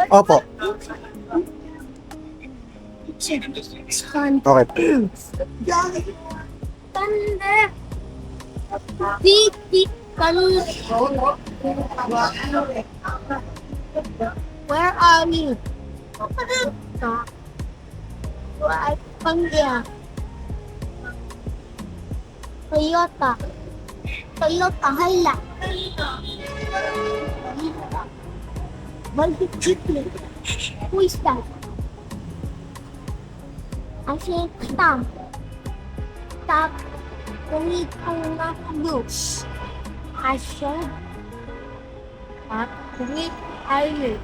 Opo. Okay. Where are you? Toyota. Toyota Hilux. Multi-chicken. Who is that? I think Tom. Stop. We need to not do. I said. What? We are you?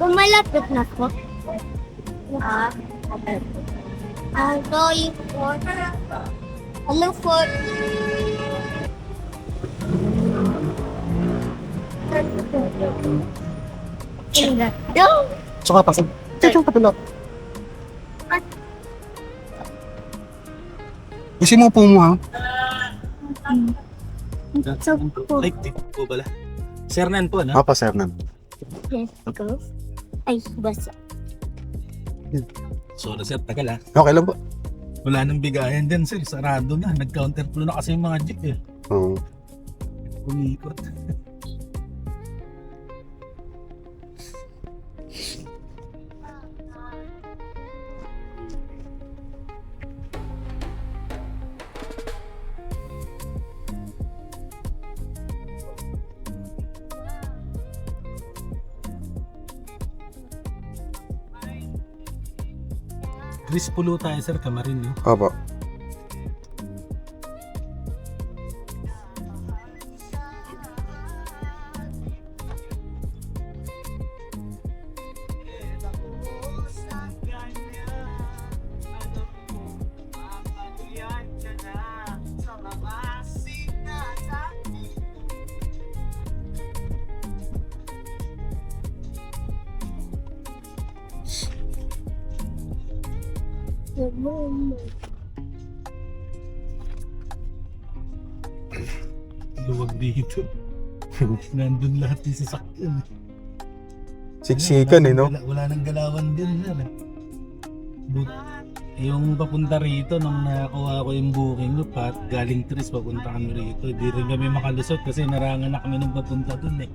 Malapit na po. I'm going for hello for no. Tsaka pasok. Tsaka patulog. Kasi mo po mo ha? So cool. Like, dito po pala. Sir Nan po, no? Papa, sir nan. Yes, go. Ay, basta. Sorry, sir. Tagal, ha? Okay lang po. Wala nang bigayan din, sir. Sarado na. Nag-counterflow na kasi yung mga jeep, eh. Oo. Umikot. Chris Pulo tayo, sir. Kamarin, no? Opo. Luwag dito. Nandun lahat yung sasakyan. Siksikan eh, no? Wala nang galawan din, sir. Yung papunta rito, nung nakakuha ko yung booking ko, galing Tris, papunta kami rito. Di rin kami makalusot kasi narangan na kami nung papunta dun, eh.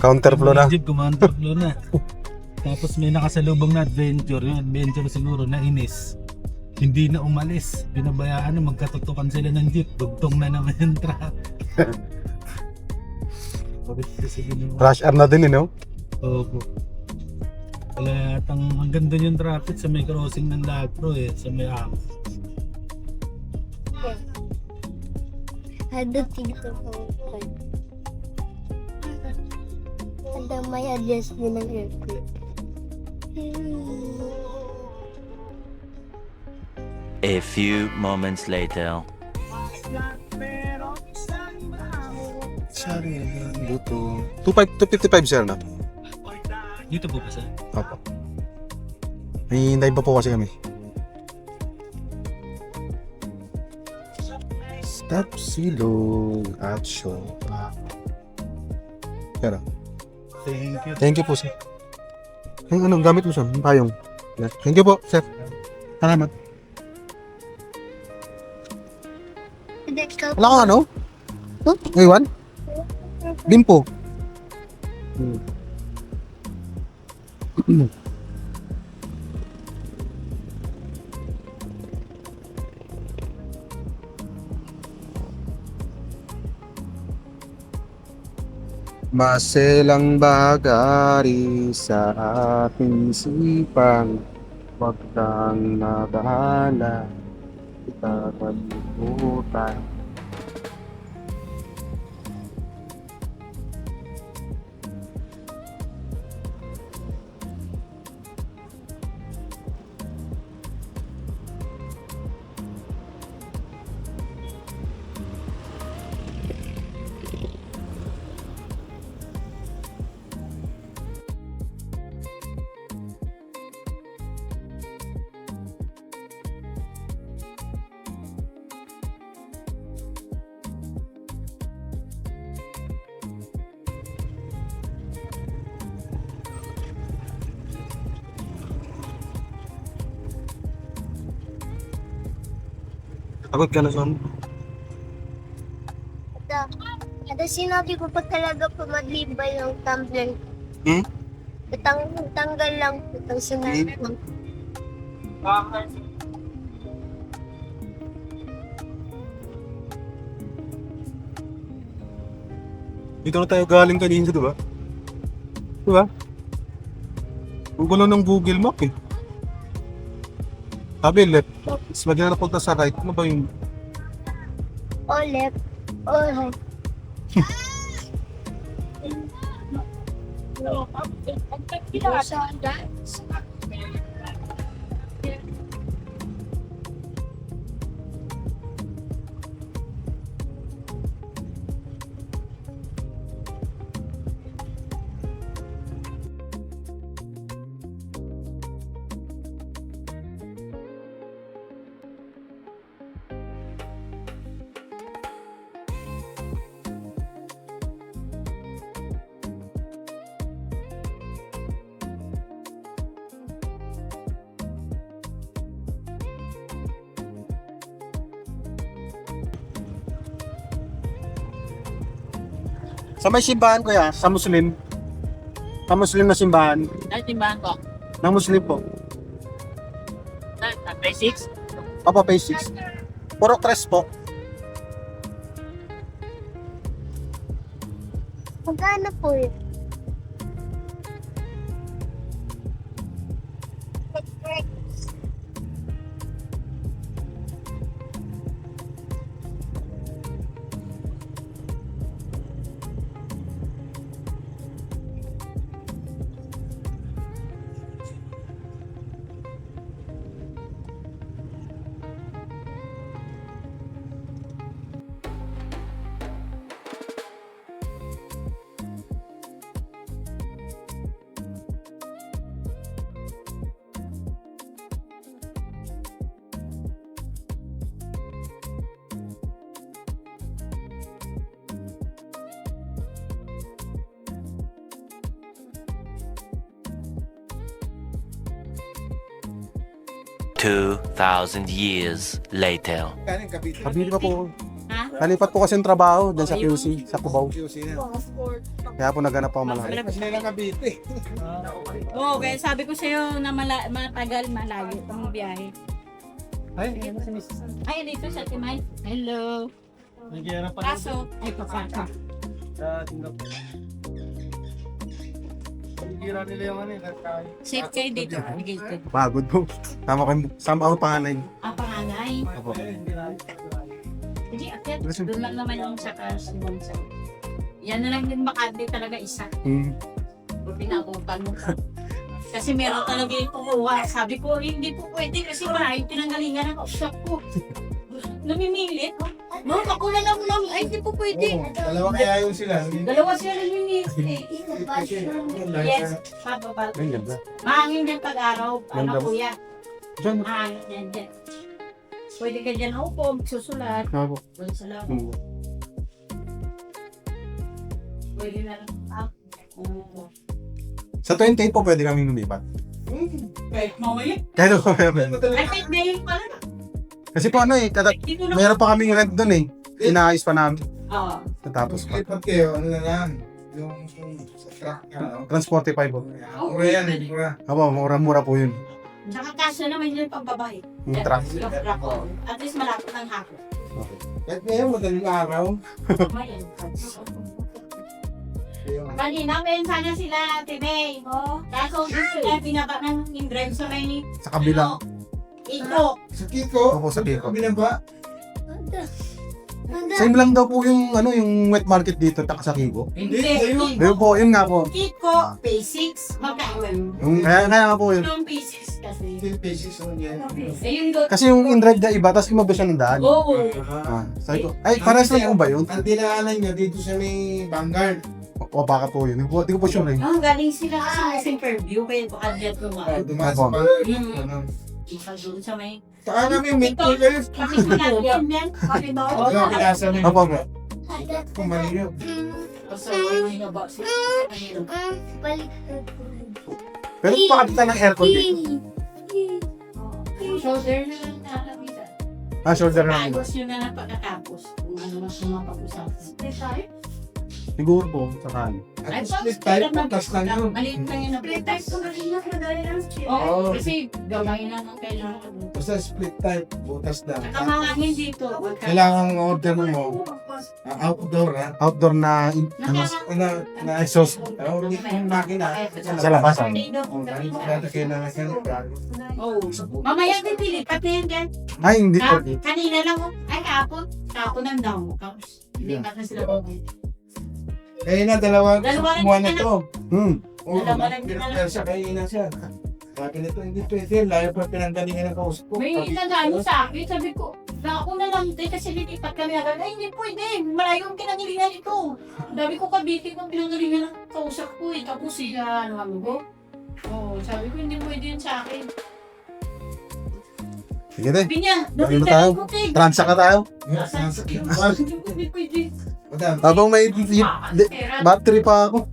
Counterflow na. Jeep, counterflow na. Tapos may nakasalubong na adventure. Yung adventure siguro na inis. Hindi na umalis. Binabayaan na magkatutukan sila ng jeep. Dugtong na naman yung truck. Rush hour na din eh, no? Opo. Wala yatang ang ganda yung traffic sa may crossing ng Lagro, eh. Sa may ako. Ada tingko ko. Ada may adjust din ng airplane. A few moments later. Sorry, dito. 255 sir na. Dito po ba, sir? Opo. May hintayin pa po kasi kami. Stop silong action. Pero, Thank you. thank you po sir. Yung anong gamit mo sir? Yung payong. Thank you po sir. Salamat. Wala kang ano? Iwan? Limpo. Maselang bagari sa ating sipang, wag kang nabahala, kita kalimutan. Pagod ka na, son. Kada sinabi ko pa talaga pa maglibay ng tumbler. Hmm? Tanggal lang po. Itang sinabi ko. Dito na tayo galing kanina, di ba? Di ba? Ang gulo ng Google Map eh. Sabi left. Tapos magiging napunta sa right. Ano ba yung... O left. O right. Sa may simbahan ko ya, sa Muslim. Sa Muslim na simbahan. Ay, timbahan ko. Ng Muslim po. Sa basics. Papa Phase 6. Puro tres po. Magkano po yun? Two 2,000 years later. Kabili pa po. Ha? Nalipat po kasi yung trabaho dyan sa QC, sa Cubao. Kaya po naganap ako malayo. Oo, kaya sabi ko sa'yo na matagal, malayo itong biyahe. Ay, Ay, dito sa Timay. Hello. nagyara pa Kaso, ay papaka. sa Singapore. Nagyara nila yung ano, kakain. Safe kayo dito. Negated. Pagod po. Sama ako panganay. Ang panganay. Opo. Hindi, akyat. Doon lang naman yung sa Simonsa. Yan na lang din Makati talaga isa. Kung pinakutan mo. Kasi meron talaga yung kukuha. Sabi ko, hindi po pwede kasi marahil pinanggalingan ng usap ko. Namimilit. No, ako na lang lang. Ay, hindi po pwede. Dalawa kaya yun sila. Dalawa sila namimilit. Yes, pababa. Ang ganda. Mahangin din pag-araw. Ano Ganda. kuya? Diyan. Mahangin din dyan. Pwede ka dyan upo, susulat. Opo. Pwede sa labo. Pwede na lang. Sa 28 po pwede kami lumipat. Kahit mamaya. Kahit ako meron. Ay, kahit ngayon pa lang. Kasi po ano eh, Dito na. mayroon pa kaming rent doon eh. Inaayos pa namin. Oo. Natapos pa. Lipat kayo, ano na lang. Yung sa truck na, ano. Transportify po. Mura yan, eh, mura. Opo, mura-mura po yun. Tsaka kaso naman yun pang babae. Yung truck. Yung truck ko. At least malapit ng hapon. Kahit ngayon, madaling araw. Ayan. Kanina, meron sana sila, Ate May. Kaso doon sila binaba ng in-drive sa may... Sa kabila. Ito. Sa Kiko, Opo, sa Kiko. binaba. Same lang daw po yung ano yung wet market dito sa Kiko. Hindi. ayun. Yun po, yun nga po. Kiko, P6, magkakaroon. Yung, kaya nga po yun. Yung P6 kasi. 10 pesos lang yan. Ayun doon. Kasi yung in-drive na iba, tapos iba siya ng daan. Oo. Sabi ko, ay, parehas lang po ba yun? Ang dinaanan niya dito sa may Vanguard. O baka po yun. Hindi ko po sure eh. Galing sila kasi sa Simperview, kaya baka dyan tumaan. Dumaan Opo. sa Vanguard. Mm. Ano. Isa doon sa may... Saan namin may tour kayo? Kasi wala yan yan. Kasi ba? Ano, pinasa namin. Opo po. Kung malinaw. Basta wala yung naba sila. Baliktad. Pero pakakita ng aircon dito. So, there na lang nalamitan. Shoulder na. Ayos yun na lang pagkatapos. Kung ano mas mapag-usapan. Siguro po, sa kanan. Ay, At split type, butas lang yun. Maliit lang yun. Split type ko rin na kagaya ng split. Oo, Oo. kasi gawin lang ang kailangan. Basta split type, butas lang. Saka mahangin dito. Kailangan order mo, outdoor ha. Outdoor na, Na exhaust. Hindi yung makina. Sa labas, ah. Lalagay na lang yan. Oo. Mamaya din dilipat na yan dyan. ay, hindi po. Kanina lang, ay kapon ng daw. Tapos, hindi pa na sila bumili. Kaya na, dalawa Dalawa rin kumuha na sila. to. Oo, Dalawa lang din pinagdala siya, kaya na siya. Sabi nito, hindi pwede, layo pa pinanggalingan ng kausap ko. May inagano sa akin, sabi ko, na ako na lang, kasi lilipat kami agad. Ay, hindi pwede, malayo ang pinangilingan ito. Sabi ko, kabitin ang pinangilingan ng kausap ko eh. Tapos siya, ano ko? Oo, sabi ko, hindi pwede yun sa akin. Sige tayo. Sabi niya, Balik na tayo. ko, Tig. Transa ka tayo. Hindi pwede. Madam, Habang may battery pa ako.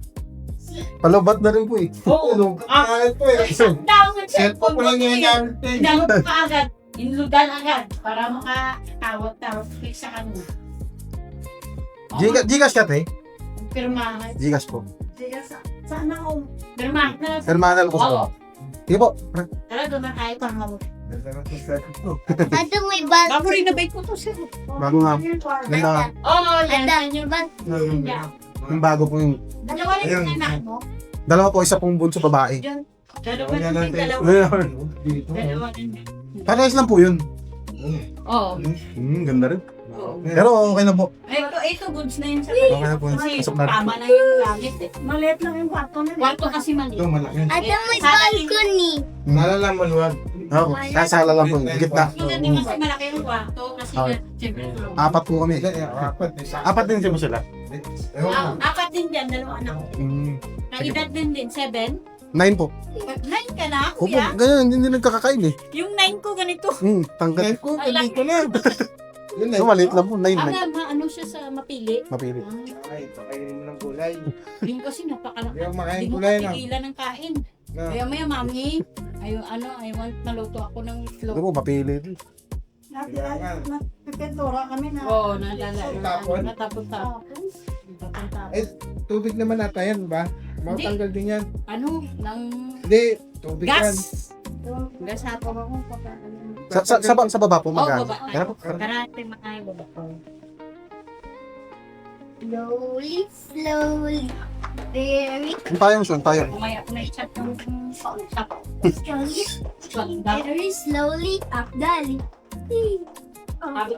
Palobat na rin po eh. Oo. kahit po eh. Isang down Cellphone ko lang yung gamit eh. Download pa agad. Inludan agad. Para makatawag-tawag sa kanya. Gcash ka te? Pirmahan. Gcash po. Sana ako. Pirmahan na. Terminal ko Oo. sa. Sige po. Talaga na kahit ang hawak. Ato may bag. Bago rin na bait ko to sir. Bago nga. Ganda nga. Oo, yan. Ada. Yan yung bag. Yung bago po yung. Dalawa rin yung anak mo. Dalawa po, isa pong bunso babae. Dalawa rin yung dalawa. Dalawa rin. Parehas lang po yun. Oo. Ganda rin. Oo. Pero okay na po. Ay, ito goods na yun sa Okay na po. Kasi Pasok na rin. tama na yung gamit eh. Maliit lang yung kwarto na. Kwarto kasi mali. Ito, malaki. Ato may balcony. Nalala maluwag. Oo. Kasala lang po. Gitna. Yung ganun kasi malaki yung kwarto kasi Okay. siyempre. Apat po kami. Apat. Apat din siya po sila. Apat din dyan, dalawa anak ko. Na edad din, 7. 9 po. 9 ka na, Opo, kuya? ganyan. Hindi nagkakakain eh. Yung 9 ko ganito. Tanggal. ko, hindi ko na. Yun So, maliit lang po. 9. Ano siya sa mapili? Mapili. Ay, pakainin mo ng gulay. Yung kasi napakalaki. Yung makain Hindi mo gulay na. patigilan ng kain. Na. Kaya maya, mami, I want maluto ako ng Ano itlog. po, mapili din. Pintura kami na. Oo, nalala. Tapon? Natapon-tapon. Eh, tubig naman nata yan ba? Matanggal din yan. Ano? Ng Hindi, tubig yan. gas. Gas hapon ako. Sa baba po, Oo, mag baba. Kaya po. Karate makain baba. Slowly, slowly. Very Yung tayo, Sean, tayo. Umaya ko na i-chat yung shop. slowly. Very slowly. Up, dali. Sabi